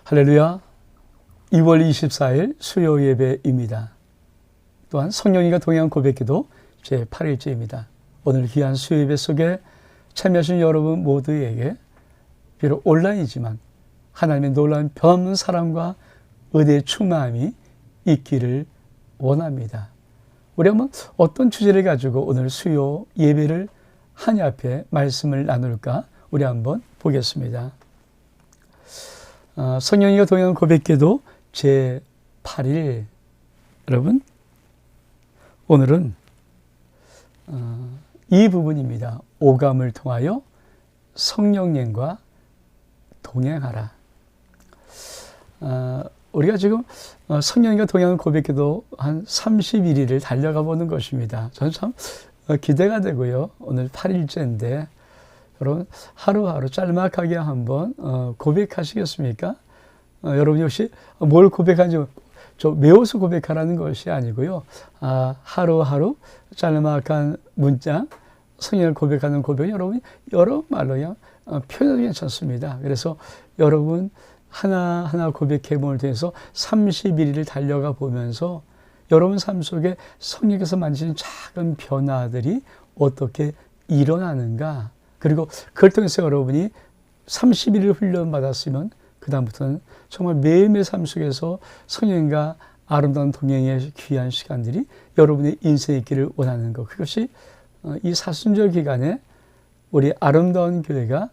할렐루야. 2월 24일 수요 예배입니다. 또한 성령님과 동행한 고백기도 제8일째입니다. 오늘 귀한 수요 예배 속에 참여하신 여러분 모두에게 비록 온라인이지만 하나님의 놀라운 변함없는 사랑과 은혜의 충만함이 있기를 원합니다. 우리 한번 어떤 주제를 가지고 오늘 수요 예배를 하나님 앞에 말씀을 나눌까? 우리 한번 보겠습니다. 성령님과 동행한 고백기도 제8일. 여러분, 오늘은 이 부분입니다. 오감을 통하여 성령님과 동행하라. 우리가 지금 성령님과 동행하는 고백기도 한 31일을 달려가 보는 것입니다. 저는 참 기대가 되고요. 오늘 8일째인데 여러분 하루하루 짤막하게 한번 고백하시겠습니까? 여러분 역시 뭘 고백하는지 외워서 고백하라는 것이 아니고요. 하루하루 짤막한 문장, 성령을 고백하는 고백은 여러분이 여러 말로 그냥 표현해도 괜찮습니다. 그래서 여러분 하나하나 고백해봄을 통해서 31일을 달려가 보면서 여러분 삶 속에 성령께서 만지는 작은 변화들이 어떻게 일어나는가, 그리고 그걸 통해서 여러분이 31일 훈련받았으면 그 다음부터는 정말 매일매일 삶 속에서 성령과 아름다운 동행의 귀한 시간들이 여러분의 인생에 있기를 원하는 것, 그것이 이 사순절 기간에 우리 아름다운 교회가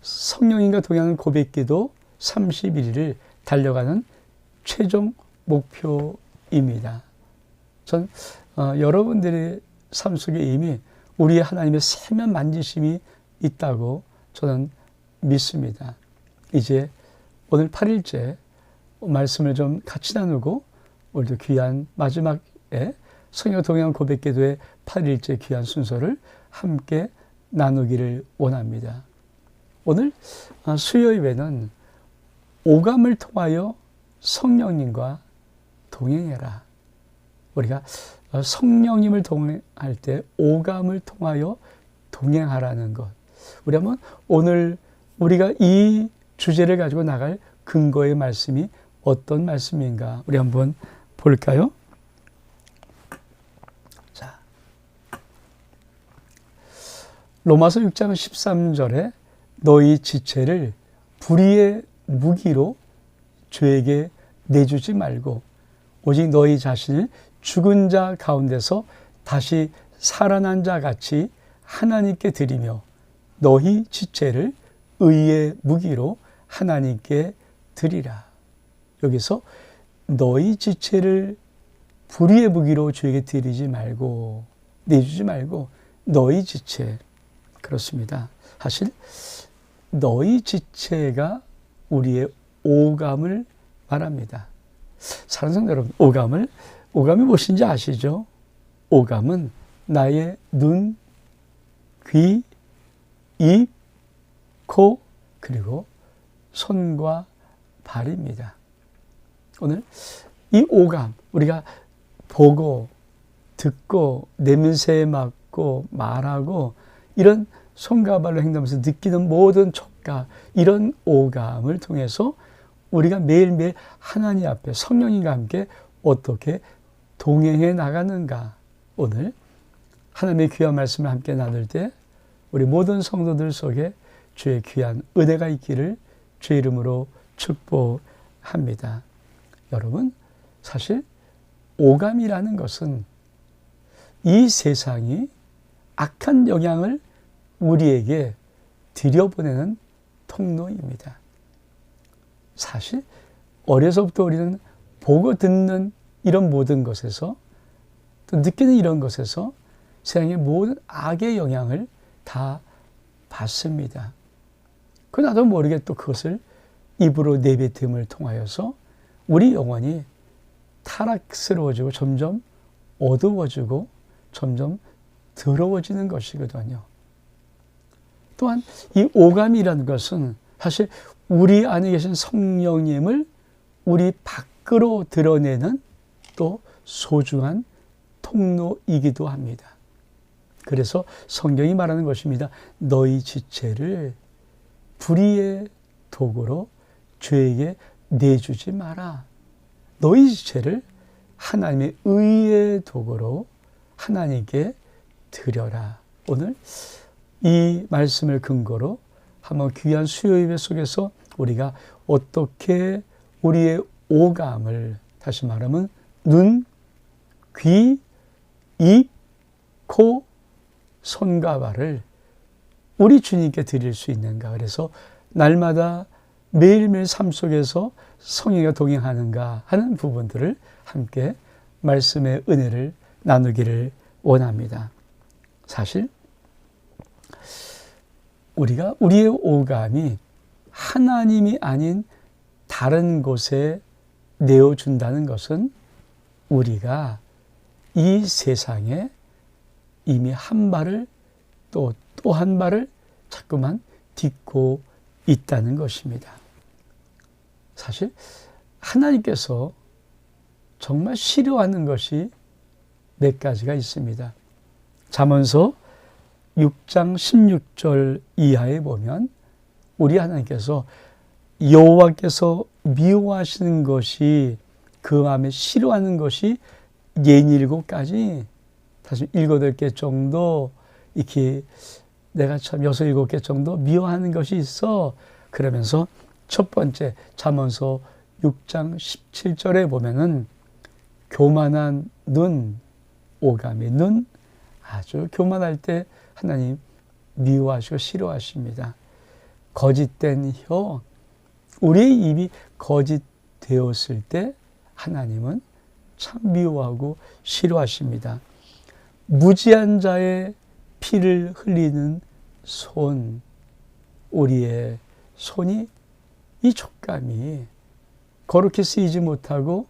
성령님과 동행하는 고백기도 31일을 달려가는 최종 목표입니다. 전 여러분들의 삶 속에 이미 우리 하나님의 세면 만지심이 있다고 저는 믿습니다. 이제 오늘 8일째 말씀을 좀 같이 나누고 오늘도 귀한 마지막에 성령 동행한 고백기도의 8일째 귀한 순서를 함께 나누기를 원합니다. 오늘 수요 예배는 오감을 통하여 성령님과 동행해라. 우리가 성령님을 동행할 때 오감을 통하여 동행하라는 것. 우리 한번 오늘 우리가 이 주제를 가지고 나갈 근거의 말씀이 어떤 말씀인가 우리 한번 볼까요? 자, 로마서 6장 13절에 너희 지체를 불의의 무기로 죄에게 내주지 말고 오직 너희 자신을 죽은 자 가운데서 다시 살아난 자 같이 하나님께 드리며 너희 지체를 의의 무기로 하나님께 드리라. 여기서 너희 지체를 불의의 무기로 주에게 드리지 말고, 내주지 말고 너희 지체. 그렇습니다. 사실 너희 지체가 우리의 오감을 말합니다. 사랑하는 성도 여러분, 오감이 무엇인지 아시죠? 오감은 나의 눈, 귀, 입, 코, 그리고 손과 발입니다. 오늘 이 오감, 우리가 보고, 듣고, 냄새 맡고, 말하고, 이런 손과 발로 행동하면서 느끼는 모든 촉각, 이런 오감을 통해서 우리가 매일매일 하나님 앞에 성령님과 함께 어떻게 동행해 나가는가. 오늘 하나님의 귀한 말씀을 함께 나눌 때 우리 모든 성도들 속에 주의 귀한 은혜가 있기를 주의 이름으로 축복합니다. 여러분, 사실 오감이라는 것은 이 세상이 악한 영향을 우리에게 들여보내는 통로입니다. 사실 어려서부터 우리는 보고 듣는 이런 모든 것에서 또 느끼는 이런 것에서 세상의 모든 악의 영향을 다 받습니다. 그 나도 모르게 또 그것을 입으로 내뱉음을 통하여서 우리 영혼이 타락스러워지고 점점 어두워지고 점점 더러워지는 것이거든요. 또한 이 오감이라는 것은 사실 우리 안에 계신 성령님을 우리 밖으로 드러내는 또 소중한 통로이기도 합니다. 그래서 성경이 말하는 것입니다. 너희 지체를 불의의 도구로 죄에게 내주지 마라. 너희 죄를 하나님의 의의 도구로 하나님께 드려라. 오늘 이 말씀을 근거로 한번 귀한 수요 예배 속에서 우리가 어떻게 우리의 오감을, 다시 말하면 눈, 귀, 입, 코, 손과 발을 우리 주님께 드릴 수 있는가. 그래서 날마다 매일매일 삶 속에서 성령과 동행하는가 하는 부분들을 함께 말씀의 은혜를 나누기를 원합니다. 사실 우리가 우리의 오감이 하나님이 아닌 다른 곳에 내어준다는 것은 우리가 이 세상에 이미 한 발을 또 한 발을 자꾸만 딛고 있다는 것입니다. 사실 하나님께서 정말 싫어하는 것이 몇 가지가 있습니다. 잠언서 6장 16절 이하에 보면 우리 하나님께서 여호와께서 미워하시는 것이, 그 마음에 싫어하는 것이 67가지, 다시 7개 정도, 이렇게 내가 참 6, 7개 정도 미워하는 것이 있어. 그러면서 첫 번째 잠언서 6장 17절에 보면은 교만한 눈, 오감의 눈, 아주 교만할 때 하나님 미워하시고 싫어하십니다. 거짓된 혀, 우리의 입이 거짓 되었을 때 하나님은 참 미워하고 싫어하십니다. 무지한 자의 피를 흘리는 손, 우리의 손이, 이 촉감이 거룩히 쓰이지 못하고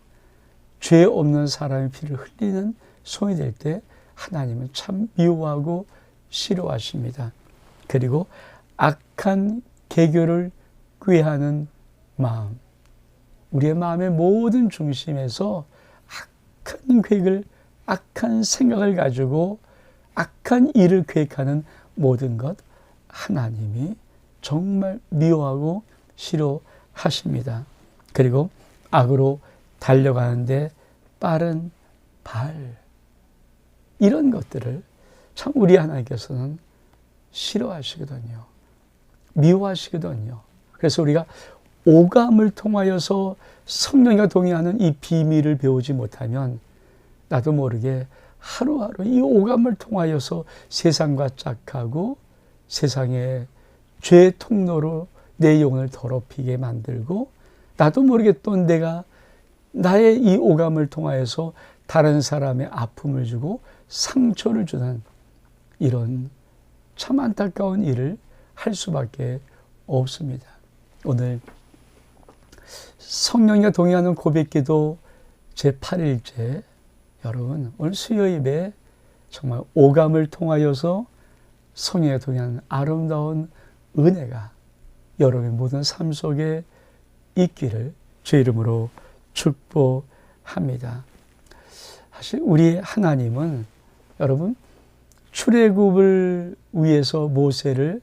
죄 없는 사람의 피를 흘리는 손이 될 때 하나님은 참 미워하고 싫어하십니다. 그리고 악한 계교를 꾀하는 마음, 우리의 마음의 모든 중심에서 악한 계획을, 악한 생각을 가지고 악한 일을 계획하는 모든 것, 하나님이 정말 미워하고 싫어하십니다. 그리고 악으로 달려가는데 빠른 발, 이런 것들을 참 우리 하나님께서는 싫어하시거든요. 미워하시거든요. 그래서 우리가 오감을 통하여서 성령과 동행하는 이 비밀을 배우지 못하면 나도 모르게 하루하루 이 오감을 통하여서 세상과 짝하고 세상의 죄의 통로로 내 영혼을 더럽히게 만들고, 나도 모르게 또 내가 나의 이 오감을 통하여서 다른 사람의 아픔을 주고 상처를 주는 이런 참 안타까운 일을 할 수밖에 없습니다. 오늘 성령과 동행하는 고백기도 제8일째, 여러분 오늘 수요 예배 정말 오감을 통하여서 성령과 동행하는 아름다운 은혜가 여러분의 모든 삶 속에 있기를 주 이름으로 축복합니다. 사실 우리 하나님은, 여러분, 출애굽을 위해서 모세를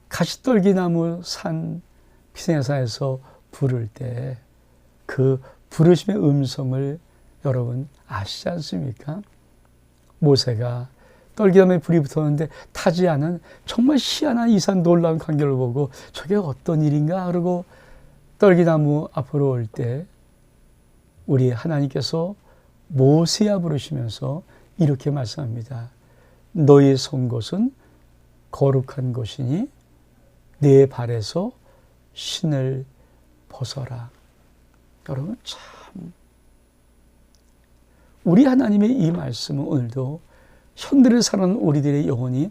가시떨기나무 산 피스가산에서 부를 때 그 부르심의 음성을 여러분 아시지 않습니까? 모세가 떨기나무에 불이 붙었는데 타지 않은 정말 희한한 이상 놀라운 광경을 보고 저게 어떤 일인가 그러고 떨기나무 앞으로 올 때 우리 하나님께서 모세야 부르시면서 이렇게 말씀합니다. 너의 선 곳은 거룩한 곳이니 내 발에서 신을 벗어라. 여러분, 참 우리 하나님의 이 말씀은 오늘도 현대를 사는 우리들의 영혼이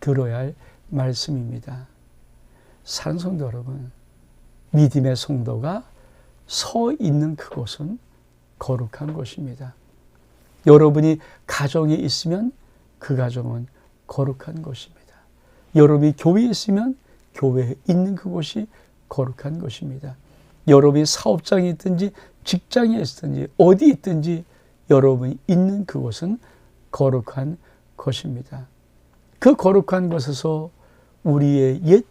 들어야 할 말씀입니다. 사랑하는 성도 여러분, 믿음의 성도가 서 있는 그곳은 거룩한 곳입니다. 여러분이 가정에 있으면 그 가정은 거룩한 곳입니다. 여러분이 교회에 있으면 교회에 있는 그곳이 거룩한 곳입니다. 여러분이 사업장에 있든지 직장에 있든지 어디 있든지 여러분이 있는 그곳은 거룩한 것입니다. 그 거룩한 곳에서 우리의 옛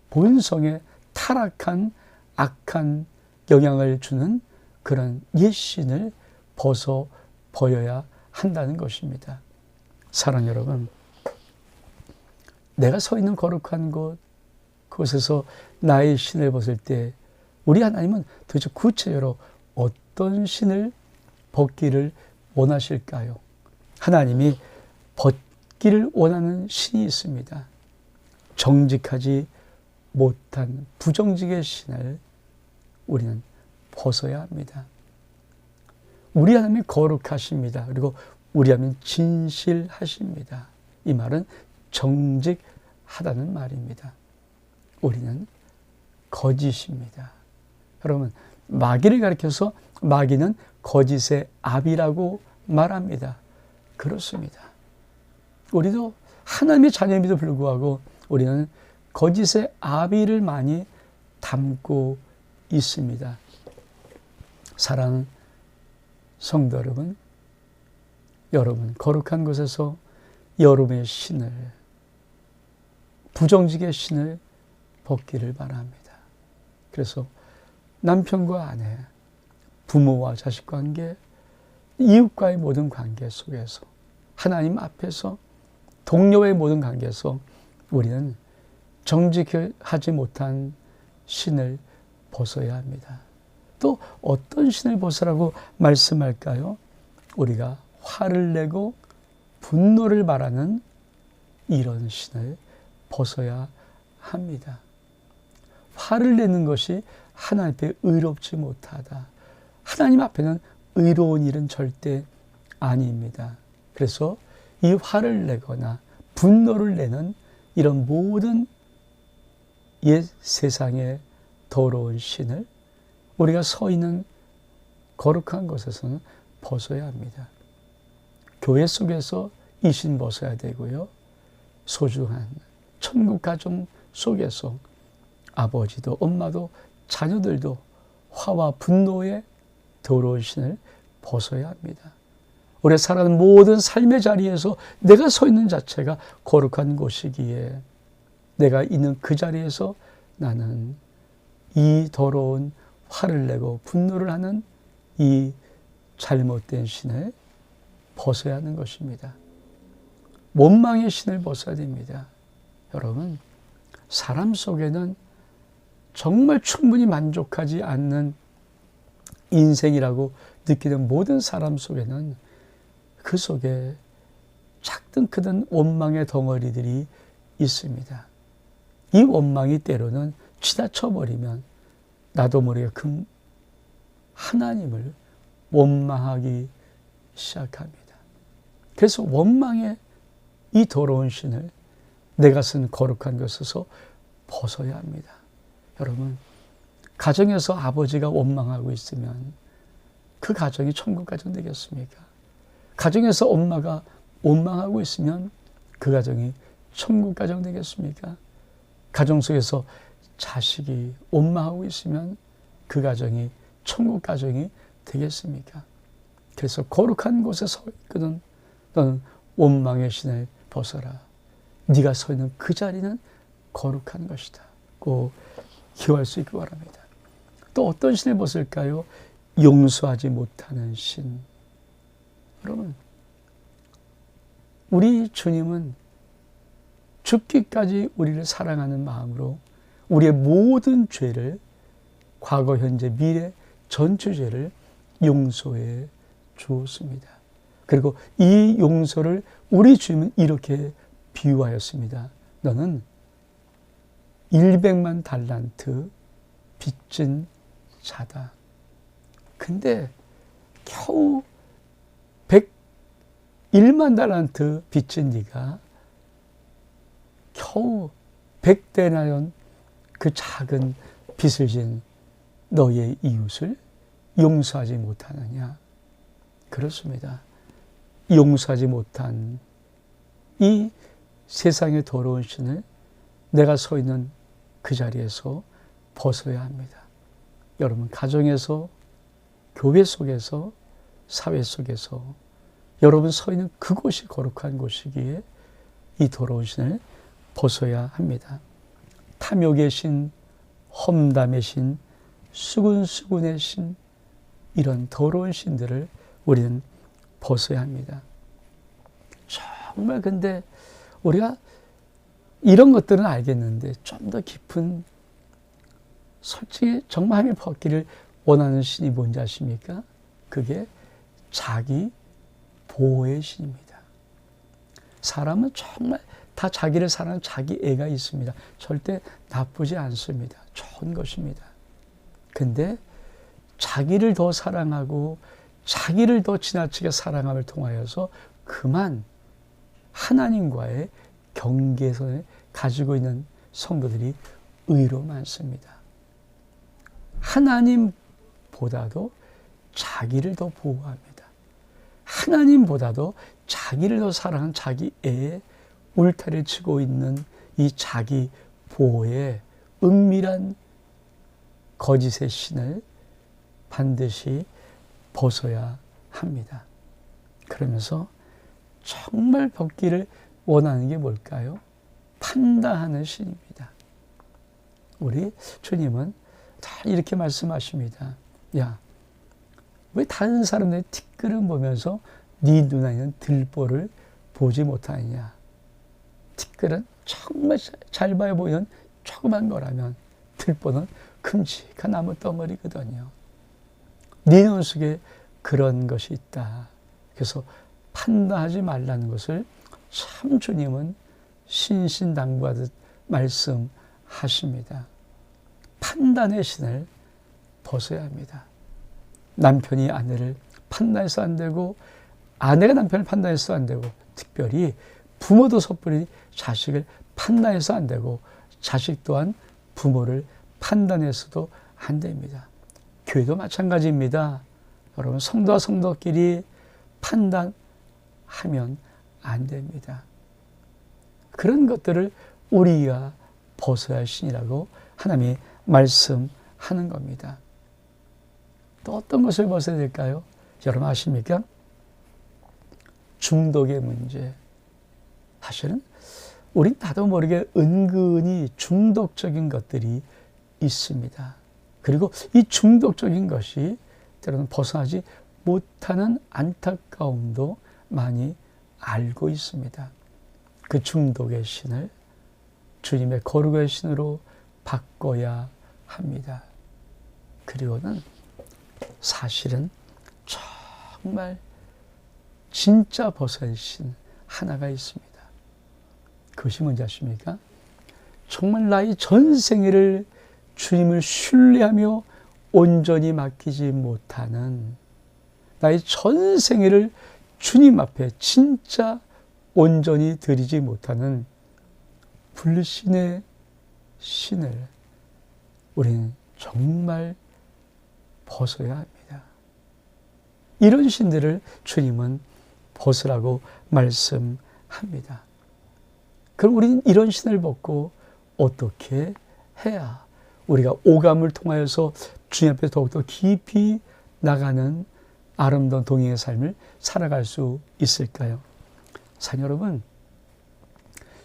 본성의 타락한 악한 영향을 주는 그런 옛 신을 벗어 버려야 한다는 것입니다. 사랑 여러분, 내가 서 있는 거룩한 곳, 그곳에서 나의 신을 벗을 때 우리 하나님은 도대체 구체적으로 어떤 신을 벗기를 원하실까요? 하나님이 벗기를 원하는 신이 있습니다. 정직하지 못한 부정직의 신을 우리는 벗어야 합니다. 우리 하나님이 거룩하십니다. 그리고 우리 하나님은 진실하십니다. 이 말은 정직하다는 말입니다. 우리는 거짓입니다. 여러분, 마귀를 가리켜서 마귀는 거짓의 아비라고 말합니다. 그렇습니다. 우리도 하나님의 자녀임에도 불구하고 우리는 거짓의 아비를 많이 담고 있습니다. 사랑하는 성도 여러분, 여러분 거룩한 곳에서 여러분의 신을, 부정직의 신을 벗기를 바랍니다. 그래서 남편과 아내, 부모와 자식 관계, 이웃과의 모든 관계 속에서, 하나님 앞에서, 동료의 모든 관계에서 우리는 정직하지 못한 신을 벗어야 합니다. 또 어떤 신을 벗으라고 말씀할까요? 우리가 화를 내고 분노를 말하는 이런 신을 벗어야 합니다. 화를 내는 것이 하나님 앞에 의롭지 못하다. 하나님 앞에는 의로운 일은 절대 아닙니다. 그래서 이 화를 내거나 분노를 내는 이런 모든 옛 세상의 더러운 신을 우리가 서 있는 거룩한 곳에서는 벗어야 합니다. 교회 속에서 이 신 벗어야 되고요. 소중한 천국 가정 속에서 아버지도 엄마도 자녀들도 화와 분노의 더러운 신을 벗어야 합니다. 우리가 살아가는 모든 삶의 자리에서 내가 서 있는 자체가 거룩한 곳이기에 내가 있는 그 자리에서 나는 이 더러운 화를 내고 분노를 하는 이 잘못된 신을 벗어야 하는 것입니다. 원망의 신을 벗어야 됩니다. 여러분, 사람 속에는 정말 충분히 만족하지 않는 인생이라고 느끼는 모든 사람 속에는 그 속에 작든 크든 원망의 덩어리들이 있습니다. 이 원망이 때로는 지나쳐버리면 나도 모르게 그 하나님을 원망하기 시작합니다. 그래서 원망의 이 더러운 신을 내가 쓴 거룩한 것에서 벗어야 합니다. 여러분, 가정에서 아버지가 원망하고 있으면 그 가정이 천국 가정 되겠습니까? 가정에서 엄마가 원망하고 있으면 그 가정이 천국 가정 되겠습니까? 가정 속에서 자식이 원망하고 있으면 그 가정이 천국 가정이 되겠습니까? 그래서 거룩한 곳에 서 있거든 너는 원망의 신을 벗어라. 네가 서 있는 그 자리는 거룩한 것이다. 꼭 기억할 수 있기 바랍니다. 또 어떤 신을 벗을까요? 용서하지 못하는 신. 여러분, 우리 주님은 죽기까지 우리를 사랑하는 마음으로 우리의 모든 죄를, 과거, 현재, 미래 전체 죄를 용서해 주었습니다. 그리고 이 용서를 우리 주님은 이렇게 비유하였습니다. 너는 100만 달란트 빚진 자다. 근데 겨우 101만 달란트 빚진 네가 겨우 100데나리온 그 작은 빚을 진 너의 이웃을 용서하지 못하느냐? 그렇습니다. 용서하지 못한 이 세상의 더러운 신을 내가 서 있는 그 자리에서 벗어야 합니다. 여러분, 가정에서, 교회 속에서, 사회 속에서 여러분 서 있는 그곳이 거룩한 곳이기에 이 더러운 신을 벗어야 합니다. 탐욕의 신, 험담의 신, 수군수군의 신, 이런 더러운 신들을 우리는 벗어야 합니다. 정말 근데 우리가 이런 것들은 알겠는데 좀 더 깊은, 솔직히 정말 하나님 벗기를 원하는 신이 뭔지 아십니까? 그게 자기 보호의 신입니다. 사람은 정말 다 자기를 사랑하는 자기 애가 있습니다. 절대 나쁘지 않습니다. 좋은 것입니다. 근데 자기를 더 사랑하고 자기를 더 지나치게 사랑함을 통하여서 그만 하나님과의 경계선을 가지고 있는 성도들이 의로 많습니다. 하나님보다도 자기를 더 보호합니다. 하나님보다도 자기를 더 사랑하는 자기 애에 울타리를 치고 있는 이 자기 보호의 은밀한 거짓의 신을 반드시 벗어야 합니다. 그러면서 정말 벗기를 원하는 게 뭘까요? 판단하는 신입니다. 우리 주님은 다 이렇게 말씀하십니다. 야, 왜 다른 사람들의 티끌을 보면서 네 눈에 있는 들보를 보지 못하느냐? 티끌은 정말 잘 봐야 보이는 조그만 거라면 들보는 큼직한 나무 덩어리거든요. 네 눈 속에 그런 것이 있다. 그래서 판단하지 말라는 것을 참 주님은 신신당부하듯 말씀하십니다. 판단의 신을 벗어야 합니다. 남편이 아내를 판단해서 안 되고 아내가 남편을 판단해서 안 되고 특별히 부모도 섣불리 자식을 판단해서 안 되고 자식 또한 부모를 판단해서도 안 됩니다. 교회도 마찬가지입니다. 여러분 성도와 성도끼리 판단하면 안 됩니다. 그런 것들을 우리가 벗어야 할 신이라고 하나님이 말씀하는 겁니다. 또 어떤 것을 벗어야 될까요? 여러분 아십니까? 중독의 문제. 사실은 우린 나도 모르게 은근히 중독적인 것들이 있습니다. 그리고 이 중독적인 것이 때로는 벗어나지 못하는 안타까움도 많이 알고 있습니다. 그 중독의 신을 주님의 거룩의 신으로 바꿔야 합니다. 그리고는 사실은 정말 진짜 벗어야 할 신 하나가 있습니다. 그것이 뭔지 아십니까? 정말 나의 전생애를 주님을 신뢰하며 온전히 맡기지 못하는, 나의 전생애를 주님 앞에 진짜 온전히 드리지 못하는 불신의 신을 우리는 정말 벗어야 합니다. 이런 신들을 주님은 벗으라고 말씀합니다. 그럼 우리는 이런 신을 벗고 어떻게 해야 우리가 오감을 통하여서 주님 앞에 더욱더 깊이 나가는 아름다운 동행의 삶을 살아갈 수 있을까요? 사랑 여러분,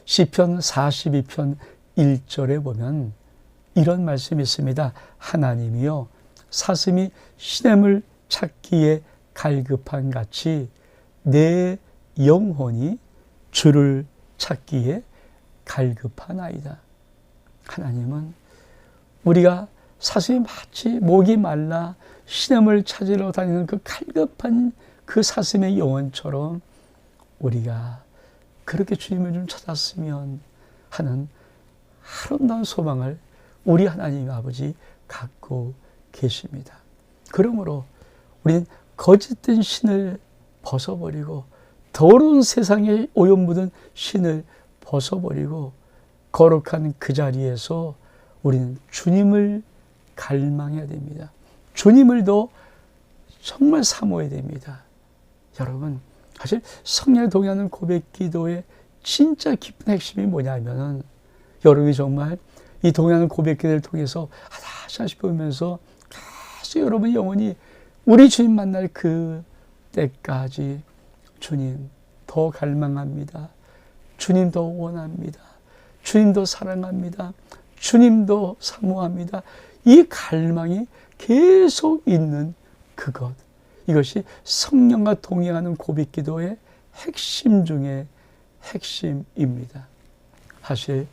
시편 42편 1절에 보면 이런 말씀이 있습니다. 하나님이여 사슴이 시냇을 찾기에 갈급한 같이 내 영혼이 주를 찾기에 갈급하나이다. 하나님은 우리가 사슴이 마치 목이 말라 시냇을 찾으러 다니는 그 갈급한 그 사슴의 영혼처럼 우리가 그렇게 주님을 좀 찾았으면 하는 아름다운 소망을 우리 하나님 아버지 갖고 계십니다. 그러므로 우리는 거짓된 신을 벗어버리고 더러운 세상에 오염 묻은 신을 벗어버리고 거룩한 그 자리에서 우리는 주님을 갈망해야 됩니다. 주님을 더 정말 사모해야 됩니다. 여러분, 사실 성령에 동의하는 고백 기도의 진짜 깊은 핵심이 뭐냐면은 여러분이 정말 이 동의하는 고백 기도를 통해서 하나씩 보면서 계속 여러분 영혼이 우리 주님 만날 그 때까지 주님 더 갈망합니다. 주님 더 원합니다. 주님 더 사랑합니다. 주님 더 사모합니다. 이 갈망이 계속 있는 그것. 이것이 성령과 동행하는 고백 기도의 핵심 중에 핵심입니다. 사실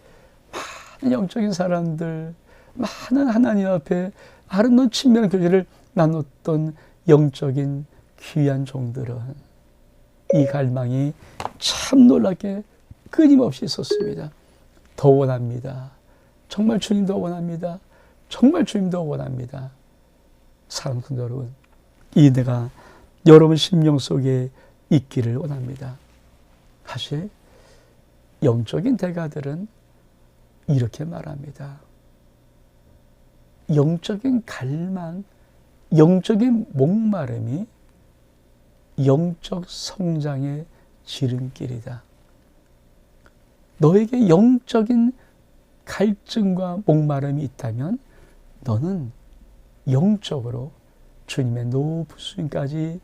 많은 영적인 사람들, 많은 하나님 앞에 아름다운 친밀한 교제를 나눴던 영적인 귀한 종들은 이 갈망이 참 놀랍게 끊임없이 있었습니다. 더 원합니다. 정말 주님 더 원합니다. 정말 주님 더 원합니다. 사랑하는 성도 여러분, 이 내가 여러분 심령 속에 있기를 원합니다. 사실 영적인 대가들은 이렇게 말합니다. 영적인 갈망, 영적인 목마름이 영적 성장의 지름길이다. 너에게 영적인 갈증과 목마름이 있다면 너는 영적으로 주님의 높으심까지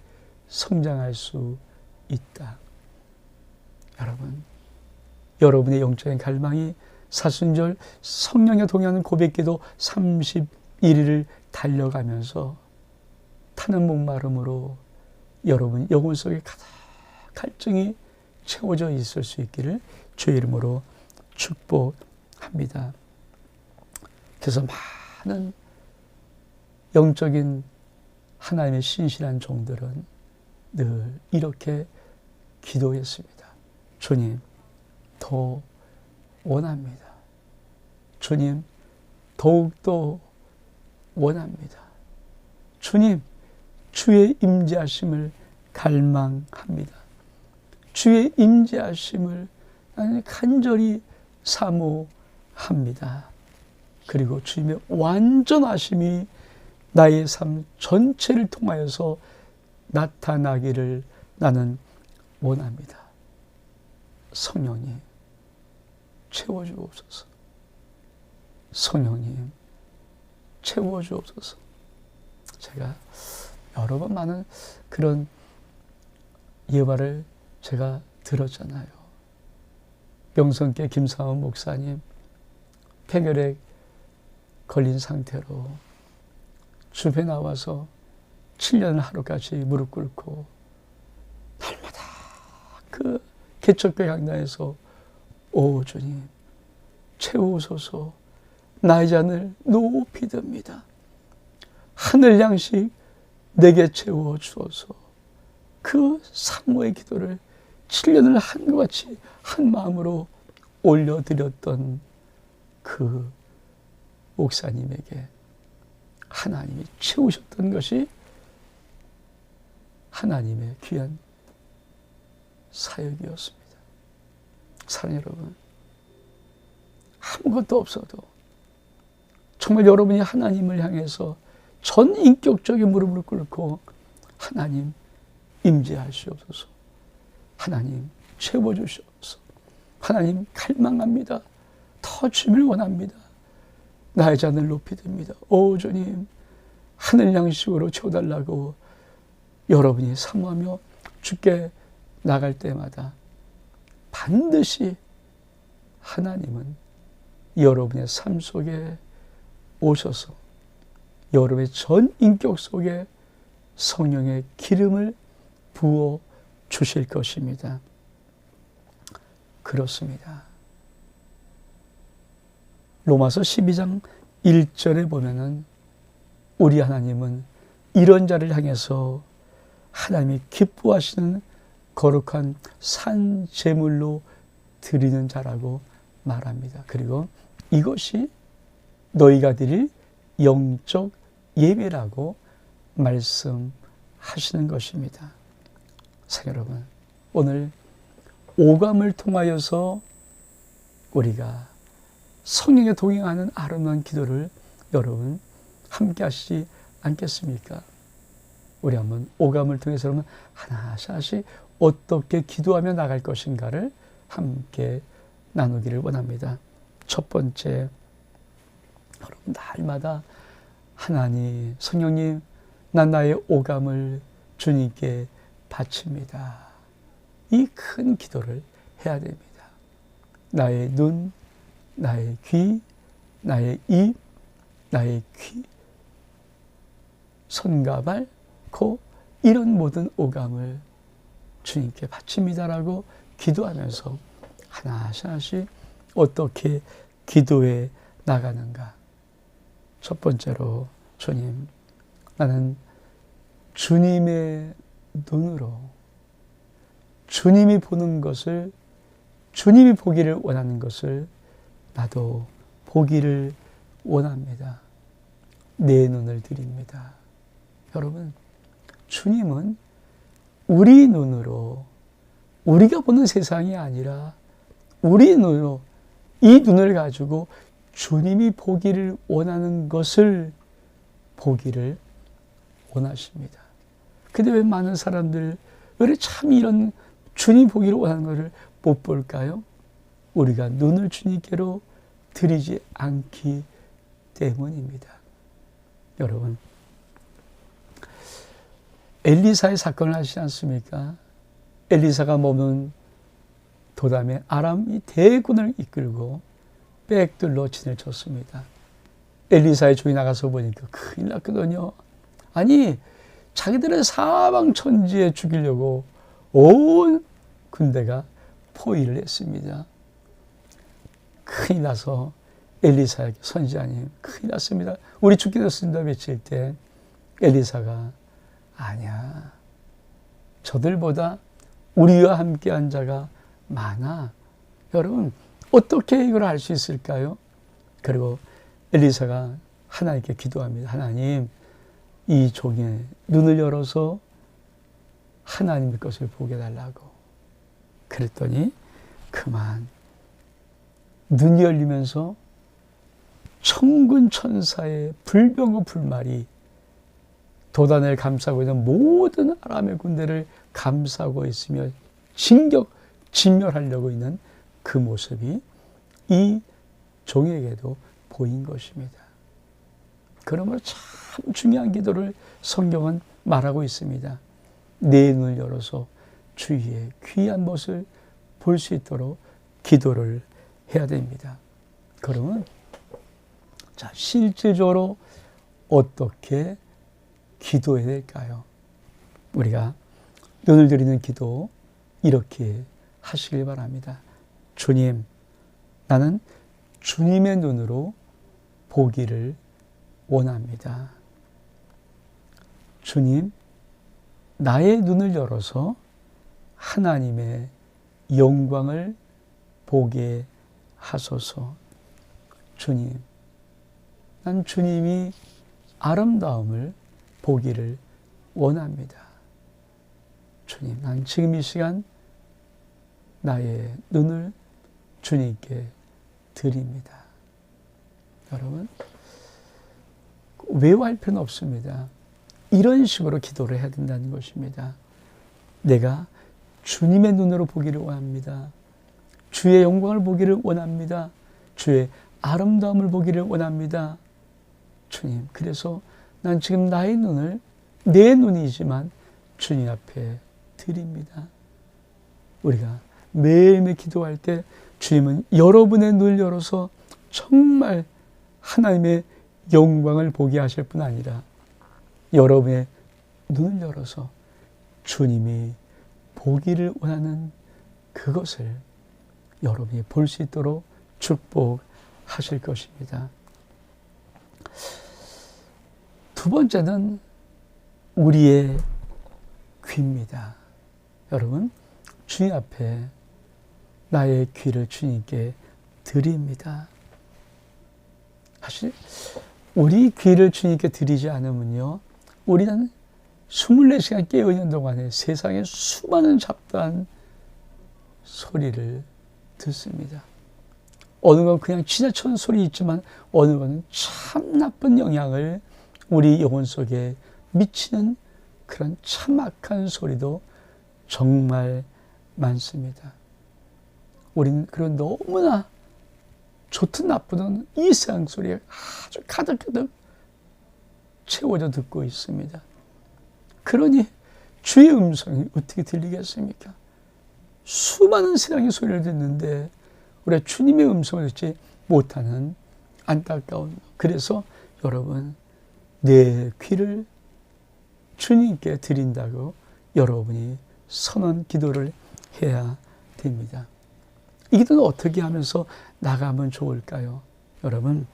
성장할 수 있다. 여러분, 여러분의 영적인 갈망이 사순절 성령에 동행하는 고백기도 31일을 달려가면서 타는 목마름으로 여러분 영혼 속에 가득 갈증이 채워져 있을 수 있기를 주의 이름으로 축복합니다. 그래서 많은 영적인 하나님의 신실한 종들은 늘 이렇게 기도했습니다. 주님, 더 원합니다. 주님, 더욱더 원합니다. 주님, 주의 임재하심을 갈망합니다. 주의 임재하심을 간절히 사모합니다. 그리고 주님의 완전하심이 나의 삶 전체를 통하여서 나타나기를 나는 원합니다. 성령님, 채워주옵소서. 성령님, 채워주옵소서. 제가 여러 번 많은 그런 예화를 제가 들었잖아요. 명성계 김상원 목사님, 폐결핵 걸린 상태로 숲에 나와서 7년 하루까지 무릎 꿇고 날마다 그 개척교 강단에서 오 주님, 채우소서. 나의 잔을 높이 듭니다. 하늘 양식 내게 채워 주소서. 그 사모의 기도를 7년을 한것 같이 한 마음으로 올려드렸던 그 목사님에게 하나님이 채우셨던 것이 하나님의 귀한 사역이었습니다. 사랑 여러분, 아무것도 없어도 정말 여러분이 하나님을 향해서 전 인격적인 무릎을 꿇고 하나님 임재하시옵소서. 하나님 채워주시옵소서. 하나님 갈망합니다. 더 주님을 원합니다. 나의 잔을 높이 듭니다. 오 주님, 하늘 양식으로 채워달라고 여러분이 사모하며 주께 나갈 때마다 반드시 하나님은 여러분의 삶 속에 오셔서 여러분의 전 인격 속에 성령의 기름을 부어 주실 것입니다. 그렇습니다. 로마서 12장 1절에 보면은 우리 하나님은 이런 자를 향해서 하나님이 기뻐하시는 거룩한 산 제물로 드리는 자라고 말합니다. 그리고 이것이 너희가 드릴 영적 예배라고 말씀하시는 것입니다. 사랑 여러분, 오늘 오감을 통하여서 우리가 성령에 동행하는 아름다운 기도를 여러분 함께 하시지 않겠습니까? 우리 한번 오감을 통해서 여러분 하나씩 어떻게 기도하며 나갈 것인가를 함께 나누기를 원합니다. 첫 번째, 여러분 날마다 하나님, 성령님, 난 나의 오감을 주님께 바칩니다. 이 큰 기도를 해야 됩니다. 나의 눈, 나의 귀, 나의 입, 나의 귀, 손과 발, 코 이런 모든 오감을 주님께 바칩니다라고 기도하면서 하나씩 하나씩 어떻게 기도해 나가는가. 첫 번째로 주님, 나는 주님의 눈으로 주님이 보는 것을, 주님이 보기를 원하는 것을 나도 보기를 원합니다. 내 눈을 드립니다. 여러분, 주님은 우리 눈으로, 우리가 보는 세상이 아니라 우리 눈으로, 이 눈을 가지고 주님이 보기를 원하는 것을 보기를 원하십니다. 근데 왜 많은 사람들, 왜 참 이런 주님 보기를 원하는 것을 못 볼까요? 우리가 눈을 주님께로 드리지 않기 때문입니다. 여러분, 엘리사의 사건을 아시지 않습니까? 엘리사가 머문 도담에 아람이 대군을 이끌고 빽들로 진을 쳤습니다. 엘리사의 종이 나가서 보니까 큰일 났거든요. 아니, 자기들은 사방천지에 죽이려고 온 군대가 포위를 했습니다. 큰일 나서 엘리사에게, 선지자님 큰일 났습니다, 우리 죽게 됐습니다 외칠 때 엘리사가, 아니야, 저들보다 우리와 함께한 자가 많아. 여러분, 어떻게 이걸 알 수 있을까요? 그리고 엘리사가 하나님께 기도합니다. 하나님, 이 종의 눈을 열어서 하나님의 것을 보게 달라고. 그랬더니 그만 눈이 열리면서 천군 천사의 불병과 불말이 도단을 감싸고 있는 모든 아람의 군대를 감싸고 있으며 진멸하려고 있는 그 모습이 이 종에게도 보인 것입니다. 그러므로 참 중요한 기도를 성경은 말하고 있습니다. 내 눈을 열어서 주의 귀한 모습을 볼 수 있도록 기도를 해야 됩니다. 그러면 자, 실질적으로 어떻게 기도해야 될까요? 우리가 눈을 들이는 기도 이렇게 하시길 바랍니다. 주님, 나는 주님의 눈으로 보기를 원합니다. 주님, 나의 눈을 열어서 하나님의 영광을 보게 하소서. 주님, 난 주님이 아름다움을 보기를 원합니다. 주님, 난 지금 이 시간 나의 눈을 주님께 드립니다. 여러분, 외워할 필요는 없습니다. 이런 식으로 기도를 해야 된다는 것입니다. 내가 주님의 눈으로 보기를 원합니다. 주의 영광을 보기를 원합니다. 주의 아름다움을 보기를 원합니다. 주님, 그래서 난 지금 나의 눈을, 내 눈이지만 주님 앞에 드립니다. 우리가 매일매일 기도할 때 주님은 여러분의 눈을 열어서 정말 하나님의 영광을 보게 하실 뿐 아니라 여러분의 눈을 열어서 주님이 보기를 원하는 그것을 여러분이 볼 수 있도록 축복하실 것입니다. 두 번째는 우리의 귀입니다. 여러분, 주님 앞에 나의 귀를 주님께 드립니다. 사실 우리 귀를 주님께 드리지 않으면요, 우리는 24시간 깨어있는 동안에 세상의 수많은 잡다한 소리를 듣습니다. 어느 건 그냥 지나치는 소리 있지만 어느 건 참 나쁜 영향을 우리 영혼 속에 미치는 그런 참 악한 소리도 정말 많습니다. 우리는 그런 너무나 좋든 나쁘든 이 세상 소리에 아주 가득가득 채워져 듣고 있습니다. 그러니 주의 음성이 어떻게 들리겠습니까? 수많은 세상의 소리를 듣는데 우리가 주님의 음성을 듣지 못하는 안타까운. 그래서 여러분, 내 귀를 주님께 드린다고 여러분이 선언 기도를 해야 됩니다. 이 기도는 어떻게 하면서 나가면 좋을까요? 여러분,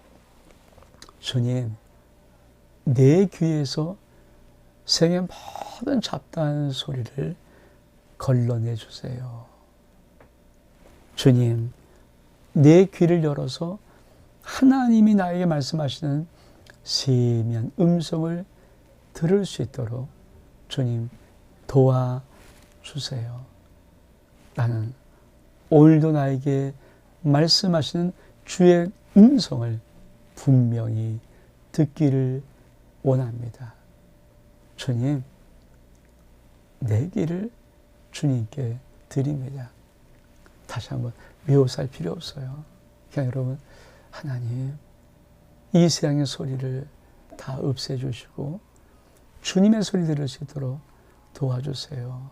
주님, 내 귀에서 생의 모든 잡다한 소리를 걸러내 주세요. 주님, 내 귀를 열어서 하나님이 나에게 말씀하시는 세미한 음성을 들을 수 있도록 주님 도와주세요. 나는 오늘도 나에게 말씀하시는 주의 음성을 분명히 듣기를 원합니다. 주님, 내 귀를 주님께 드립니다. 다시 한번 외워살 필요 없어요. 그냥 여러분, 하나님, 이 세상의 소리를 다 없애주시고 주님의 소리 들을 수 있도록 도와주세요.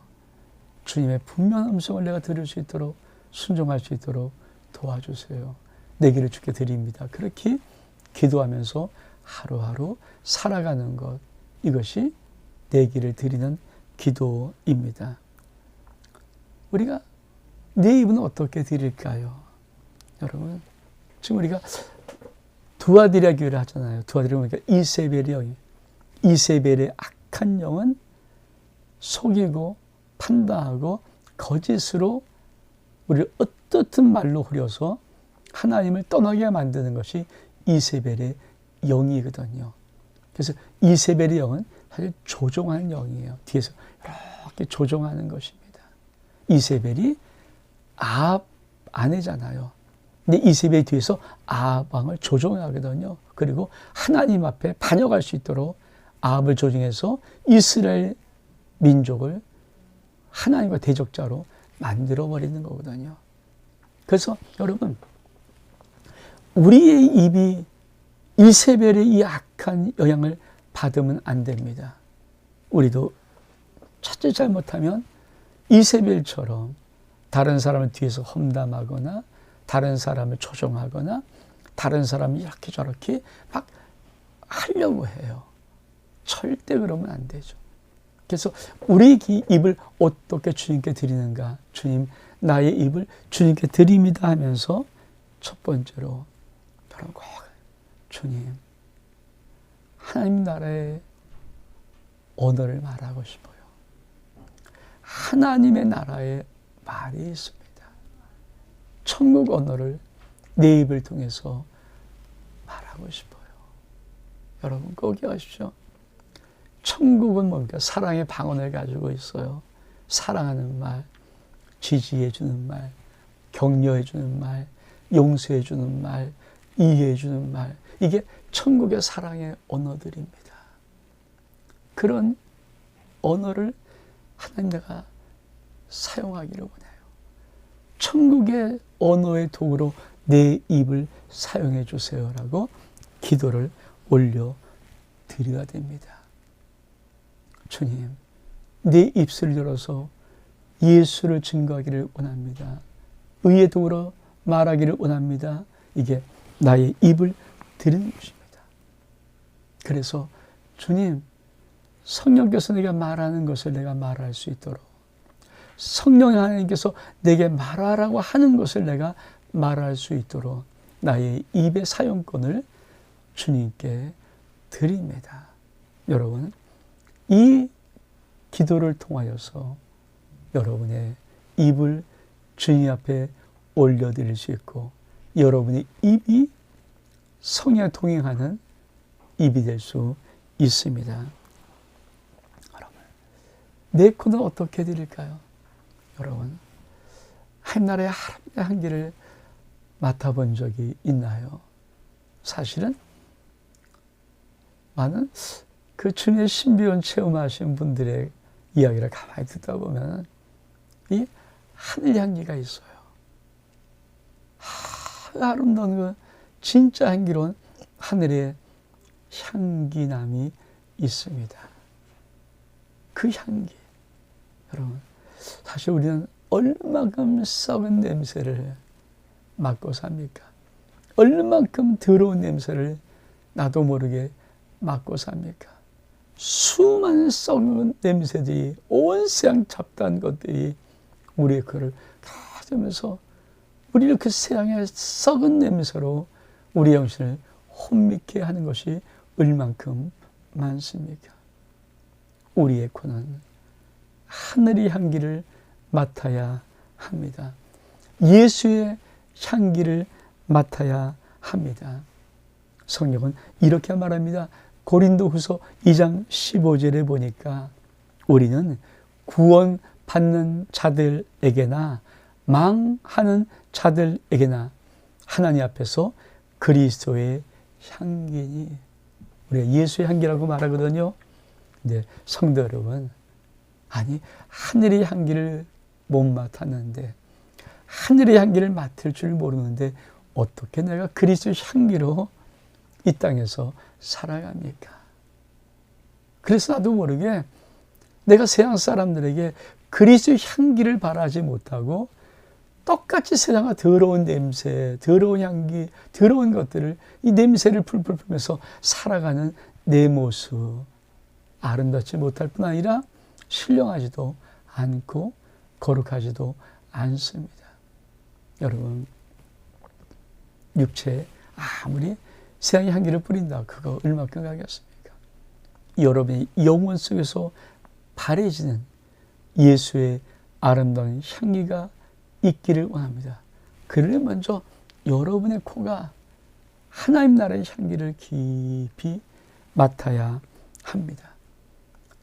주님의 분명한 음성을 내가 들을 수 있도록 순종할 수 있도록 도와주세요. 내 길을 주께 드립니다. 그렇게 기도하면서 하루하루 살아가는 것, 이것이 내 길을 드리는 기도입니다. 우리가 내 입은 어떻게 드릴까요? 여러분, 지금 우리가 두아디라 교회를 하잖아요. 두아디라 보니까 이세벨의 영이, 이세벨의 악한 영은 속이고 판단하고 거짓으로 우리를 어떻든 말로 흐려서 하나님을 떠나게 만드는 것이 이세벨의 영이거든요. 그래서 이세벨의 영은 사실 조종하는 영이에요. 뒤에서 이렇게 조종하는 것입니다. 이세벨이 아합 아내잖아요. 근데 이세벨 뒤에서 아합 왕을 조종하거든요. 그리고 하나님 앞에 반역할 수 있도록 아합을 조종해서 이스라엘 민족을 하나님과 대적자로 만들어버리는 거거든요. 그래서 여러분, 우리의 입이 이세벨의 이 악한 영향을 받으면 안 됩니다. 우리도 첫째 잘못하면 이세벨처럼 다른 사람을 뒤에서 험담하거나 다른 사람을 조종하거나 다른 사람이 이렇게 저렇게 막 하려고 해요. 절대 그러면 안 되죠. 그래서 우리 입을 어떻게 주님께 드리는가? 주님, 나의 입을 주님께 드립니다 하면서 첫 번째로 여러분 꼭 주님, 하나님 나라의 언어를 말하고 싶어요. 하나님의 나라의 말이 있습니다. 천국 언어를 내 입을 통해서 말하고 싶어요. 여러분 꼭 기억하십시오. 천국은 뭡니까? 사랑의 방언을 가지고 있어요. 사랑하는 말, 지지해주는 말, 격려해주는 말, 용서해주는 말, 이해해주는 말, 이게 천국의 사랑의 언어들입니다. 그런 언어를 하나님 내가 사용하기를 원해요. 천국의 언어의 도구로 내 입을 사용해 주세요라고 기도를 올려드려야 됩니다. 주님, 내 입술을 열어서 예수를 증거하기를 원합니다. 의의 도구로 말하기를 원합니다. 이게 나의 입을 드리는 것입니다. 그래서 주님, 성령께서 내가 말하는 것을 내가 말할 수 있도록, 성령 하나님께서 내게 말하라고 하는 것을 내가 말할 수 있도록 나의 입의 사용권을 주님께 드립니다. 여러분, 이 기도를 통하여서 여러분의 입을 주님 앞에 올려드릴 수 있고 여러분의 입이 성령과 동행하는 입이 될 수 있습니다. 여러분, 내 코는 어떻게 드릴까요? 여러분, 한나라의 하나님의 향기를 맡아본 적이 있나요? 사실은 많은 그 주님의 신비한 체험하신 분들의 이야기를 가만히 듣다 보면 이 하늘 향기가 있어요. 아름다운 그 진짜 향기로운 하늘의 향기남이 있습니다. 그 향기, 여러분, 사실 우리는 얼마만큼 썩은 냄새를 맡고 삽니까? 얼마만큼 더러운 냄새를 나도 모르게 맡고 삽니까? 수많은 수많은 썩은 냄새들이, 온 세상 잡다한 것들이 우리의 그를 가지면서 우리를 그 세상의 썩은 냄새로 우리 영신을 혼미케 하는 것이 얼만큼 많습니까? 우리의 코는 하늘의 향기를 맡아야 합니다. 예수의 향기를 맡아야 합니다. 성경은 이렇게 말합니다. 고린도후서 2장 15절에 보니까 우리는 구원받는 자들에게나 망하는 자들에게나 하나님 앞에서 그리스도의 향기니, 우리가 예수의 향기라고 말하거든요. 근데 성도 여러분, 아니 하늘의 향기를 못 맡았는데, 하늘의 향기를 맡을 줄 모르는데 어떻게 내가 그리스도의 향기로 이 땅에서 살아갑니까? 그래서 나도 모르게 내가 세상 사람들에게 그리스도의 향기를 바라지 못하고 똑같이 세상의 더러운 냄새, 더러운 향기, 더러운 것들을, 이 냄새를 풀풀 풀면서 살아가는 내 모습, 아름답지 못할 뿐 아니라 신령하지도 않고 거룩하지도 않습니다. 여러분, 육체에 아무리 세상의 향기를 뿌린다, 그거 얼마큼 가겠습니까? 여러분의 영혼 속에서 바래지는 예수의 아름다운 향기가 있기를 원합니다. 그러려 먼저 여러분의 코가 하나님 나라의 향기를 깊이 맡아야 합니다.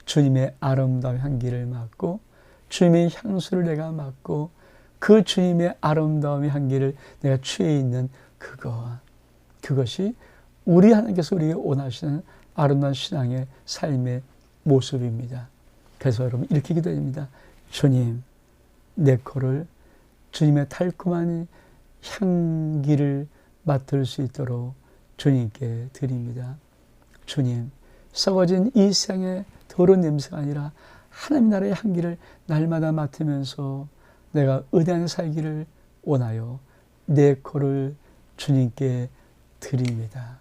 주님의 아름다운 향기를 맡고 주님의 향수를 내가 맡고 그 주님의 아름다운 향기를 내가 취해 있는 그것이 우리 하나님께서 우리에게 원하시는 아름다운 신앙의 삶의 모습입니다. 그래서 여러분 이렇게 기도합니다. 주님, 내 코를 주님의 달콤한 향기를 맡을 수 있도록 주님께 드립니다. 주님, 썩어진 이 세상의 더러운 냄새가 아니라 하나님 나라의 향기를 날마다 맡으면서 내가 은혜 안에 살기를 원하여 내 코를 주님께 드립니다.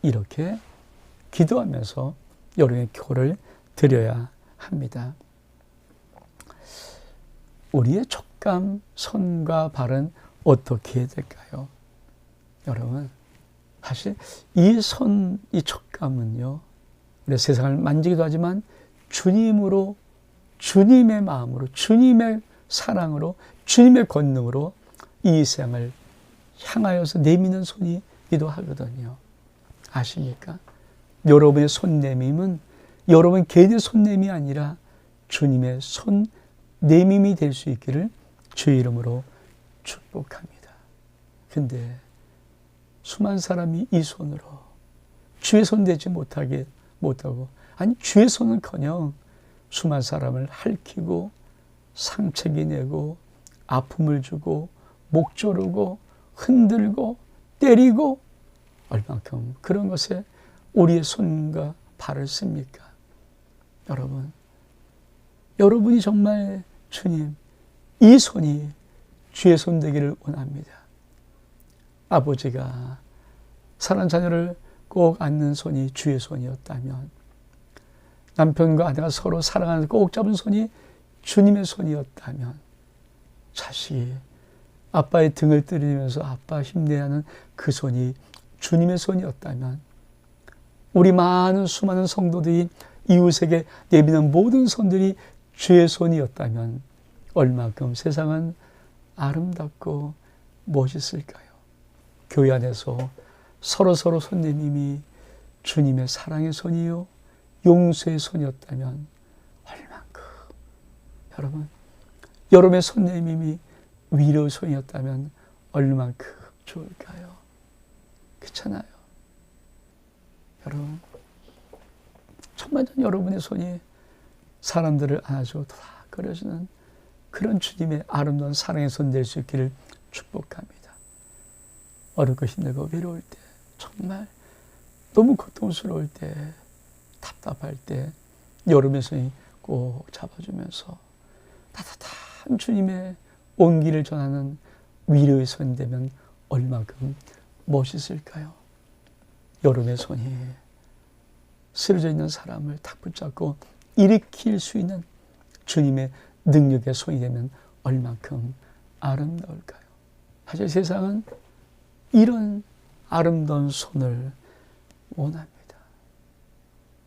이렇게 기도하면서 여러분의 코를 드려야 합니다. 우리의 촉감, 손과 발은 어떻게 해야 될까요? 여러분, 사실 이 손, 이 촉감은요, 우리 세상을 만지기도 하지만 주님으로, 주님의 마음으로, 주님의 사랑으로, 주님의 권능으로 이 세상을 향하여서 내미는 손이기도 하거든요. 아십니까? 여러분의 손내밈은 여러분 개인의 손내밈이 아니라 주님의 손내밈이 될 수 있기를 주의 이름으로 축복합니다. 근데 수많은 사람이 이 손으로 주의 손 대지 못하고, 아니 주의 손은커녕 수많은 사람을 핥히고 상처기 내고 아픔을 주고 목 조르고 흔들고 때리고, 얼만큼 그런 것에 우리의 손과 발을 씁니까? 여러분, 여러분이 정말 주님, 이 손이 주의 손 되기를 원합니다. 아버지가 사랑하는 자녀를 꼭 안는 손이 주의 손이었다면, 남편과 아내가 서로 사랑하는 꼭 잡은 손이 주님의 손이었다면, 자식이 아빠의 등을 때리면서 아빠 힘내야 하는 그 손이 주님의 손이었다면, 우리 수많은 성도들이 이웃에게 내미는 모든 손들이 주의 손이었다면 얼마큼 세상은 아름답고 멋있을까요? 교회 안에서 서로 손 내밈이 주님의 사랑의 손이요 용서의 손이었다면 얼마큼, 여러분, 여러분의 손 내밈이 위로의 손이었다면 얼마큼 좋을까요? 그렇잖아요. 여러분, 정말 여러분의 손이 사람들을 안아주고 도닥거려주는 그런 주님의 아름다운 사랑의 손 될 수 있기를 축복합니다. 어렵고 힘들고 외로울 때, 정말 너무 고통스러울 때, 답답할 때 여러분의 손이 꼭 잡아주면서 따뜻한 주님의 온기를 전하는 위로의 손이 되면 얼마큼 멋있을까요? 여러분의 손이 쓰러져 있는 사람을 탁 붙잡고 일으킬 수 있는 주님의 능력의 손이 되면 얼만큼 아름다울까요? 사실 세상은 이런 아름다운 손을 원합니다.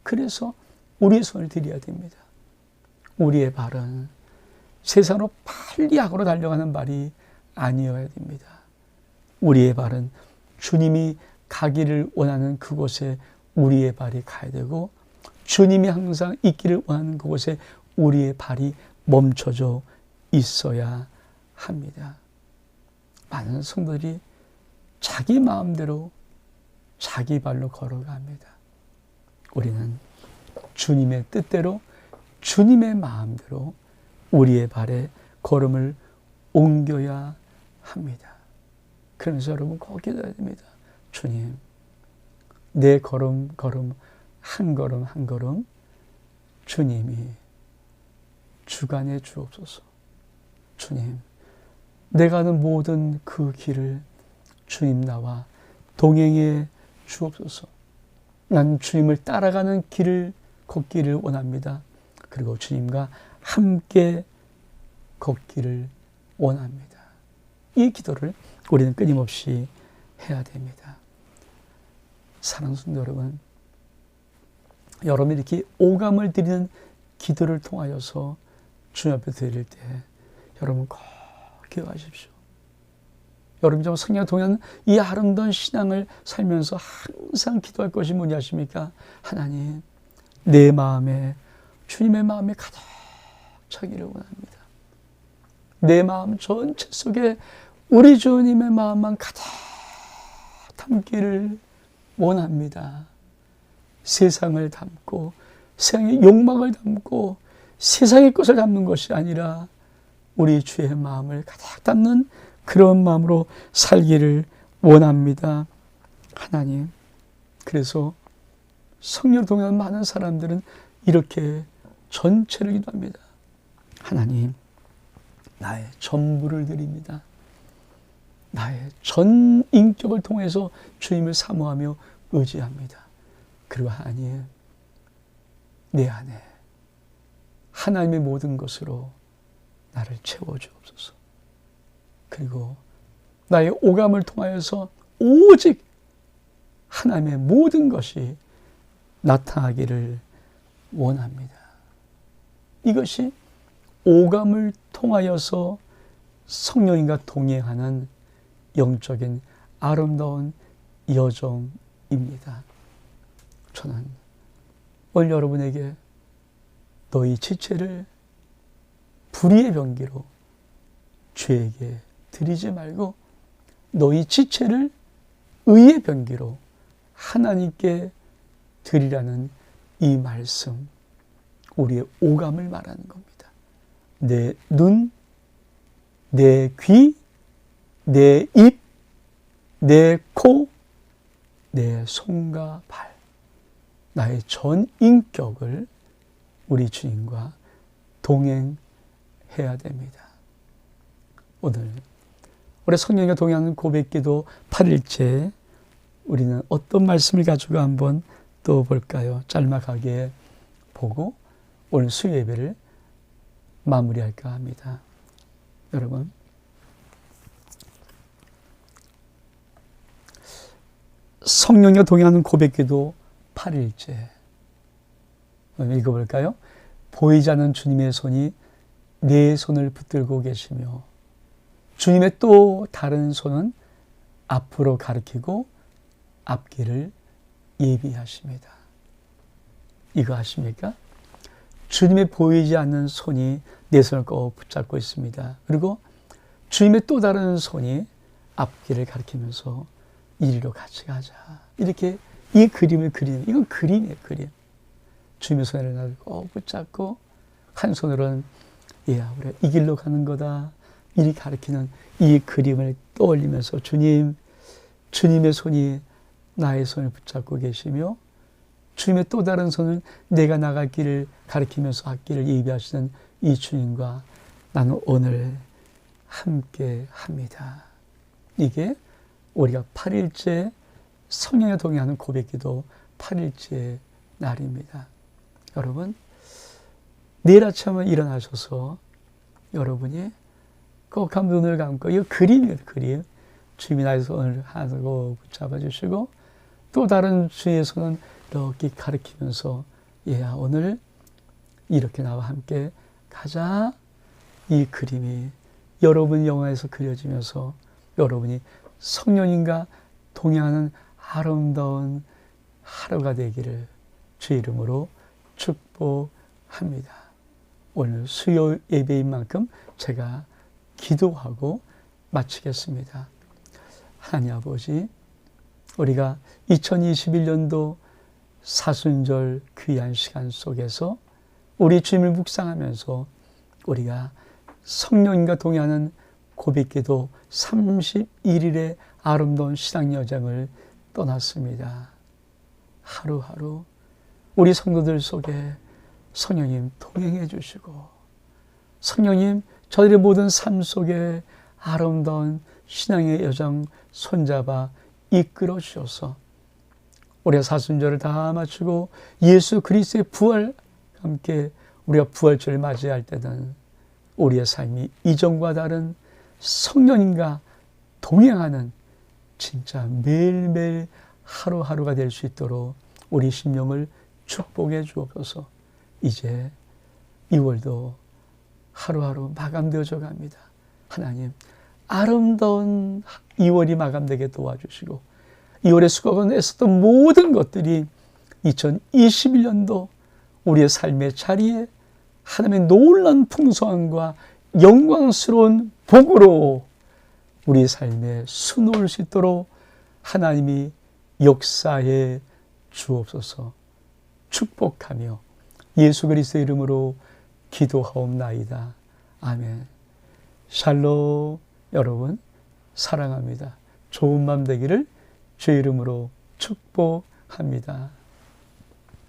그래서 우리의 손을 드려야 됩니다. 우리의 발은 세상으로 빨리 악으로 달려가는 발이 아니어야 됩니다. 우리의 발은 주님이 가기를 원하는 그곳에 우리의 발이 가야 되고, 주님이 항상 있기를 원하는 그곳에 우리의 발이 멈춰져 있어야 합니다. 많은 성도들이 자기 마음대로 자기 발로 걸어갑니다. 우리는 주님의 뜻대로 주님의 마음대로 우리의 발에 걸음을 옮겨야 합니다. 그러면서 여러분 꼭 기도해야 됩니다. 주님, 내 걸음 한 걸음 한 걸음 주님이 주관해 주옵소서. 주님, 내가 가는 모든 그 길을 주님 나와 동행해 주옵소서. 난 주님을 따라가는 길을 걷기를 원합니다. 그리고 주님과 함께 걷기를 원합니다. 이 기도를 우리는 끊임없이 해야 됩니다. 사랑하는 성도 여러분, 여러분이 이렇게 오감을 드리는 기도를 통하여서 주님 앞에 드릴 때 여러분 꼭 기억하십시오. 여러분 좀 성령과 동행하는 이 아름다운 신앙을 살면서 항상 기도할 것이 뭐냐 하십니까? 하나님, 내 마음에 주님의 마음이 가득 차기를 원합니다. 내 마음 전체 속에 우리 주님의 마음만 가득 담기를 원합니다. 세상을 담고 세상의 욕망을 담고 세상의 것을 담는 것이 아니라 우리 주의 마음을 가득 담는 그런 마음으로 살기를 원합니다. 하나님, 그래서 성령 동행하는 많은 사람들은 이렇게 전체를 기도합니다. 하나님, 나의 전부를 드립니다. 나의 전 인격을 통해서 주님을 사모하며 의지합니다. 그리고 하나님, 내 안에 하나님의 모든 것으로 나를 채워주옵소서. 그리고 나의 오감을 통하여서 오직 하나님의 모든 것이 나타나기를 원합니다. 이것이 오감을 통하여서 성령님과 동행하는 영적인 아름다운 여정입니다. 저는 오늘 여러분에게 너희 지체를 불의의 병기로 죄에게 드리지 말고 너희 지체를 의의 병기로 하나님께 드리라는 이 말씀, 우리의 오감을 말하는 겁니다. 내 눈, 내 귀, 내 입, 내 코, 내 손과 발, 나의 전 인격을 우리 주님과 동행해야 됩니다. 오늘 우리 성령과 동행하는 고백기도 8일째 우리는 어떤 말씀을 가지고 한번 또 볼까요? 짤막하게 보고 오늘 수요 예배를 마무리할까 합니다. 여러분, 성령과 동행하는 고백기도 8일째 읽어볼까요? 보이지 않는 주님의 손이 내 손을 붙들고 계시며 주님의 또 다른 손은 앞으로 가리키고 앞길을 예비하십니다. 이거 아십니까? 주님의 보이지 않는 손이 내 손을 꼭 붙잡고 있습니다. 그리고 주님의 또 다른 손이 앞길을 가리키면서 이리로 같이 가자. 이렇게 이 그림을 그리는, 이건 그림이에요, 그림. 주님의 손을 나를 꼭 붙잡고 한 손으로는 우리가 이 길로 가는 거다. 이리 가리키는 이 그림을 떠올리면서 주님의 손이 나의 손을 붙잡고 계시며 주님의 또 다른 손은 내가 나갈 길을 가리키면서 앞길을 예비하시는 이 주님과 나는 오늘 함께 합니다. 이게 우리가 8일째 성령에 동행하는 고백기도 8일째 날입니다. 여러분, 내일 아침에 일어나셔서 여러분이 꼭 한 눈을 감고, 이거 그림이에요, 그림. 주님이 나의 손을 하고 붙잡아 주시고, 또 다른 주의 손은 이렇게 가리키면서, 얘야, 오늘 이렇게 나와 함께 가자. 이 그림이 여러분 영화에서 그려지면서 여러분이 성령님과 동행하는 아름다운 하루가 되기를 주의 이름으로 축복합니다. 오늘 수요 예배인 만큼 제가 기도하고 마치겠습니다. 하나님 아버지, 우리가 2021년도 사순절 귀한 시간 속에서 우리 주님을 묵상하면서 우리가 성령님과 동행하는 고백기도 31일의 아름다운 신앙 여정을 떠났습니다. 하루하루 우리 성도들 속에 성령님 동행해 주시고, 성령님 저희의 모든 삶 속에 아름다운 신앙의 여정 손잡아 이끌어 주셔서 우리가 사순절을 다 마치고 예수 그리스도의 부활과 함께 우리가 부활절을 맞이할 때는 우리의 삶이 이전과 다른 성령님과 동행하는 진짜 매일매일 하루하루가 될 수 있도록 우리 심령을 축복해 주옵소서. 이제 2월도 하루하루 마감되어져 갑니다. 하나님, 아름다운 2월이 마감되게 도와주시고 2월에 수고하고 애썼던 모든 것들이 2021년도 우리의 삶의 자리에 하나님의 놀라운 풍성함과 영광스러운 복으로 우리 삶에 수놓을 수 있도록 하나님이 역사해 주옵소서. 축복하며 예수 그리스도의 이름으로 기도하옵나이다. 아멘. 샬롬. 여러분 사랑합니다. 좋은 밤 되기를 주의 이름으로 축복합니다.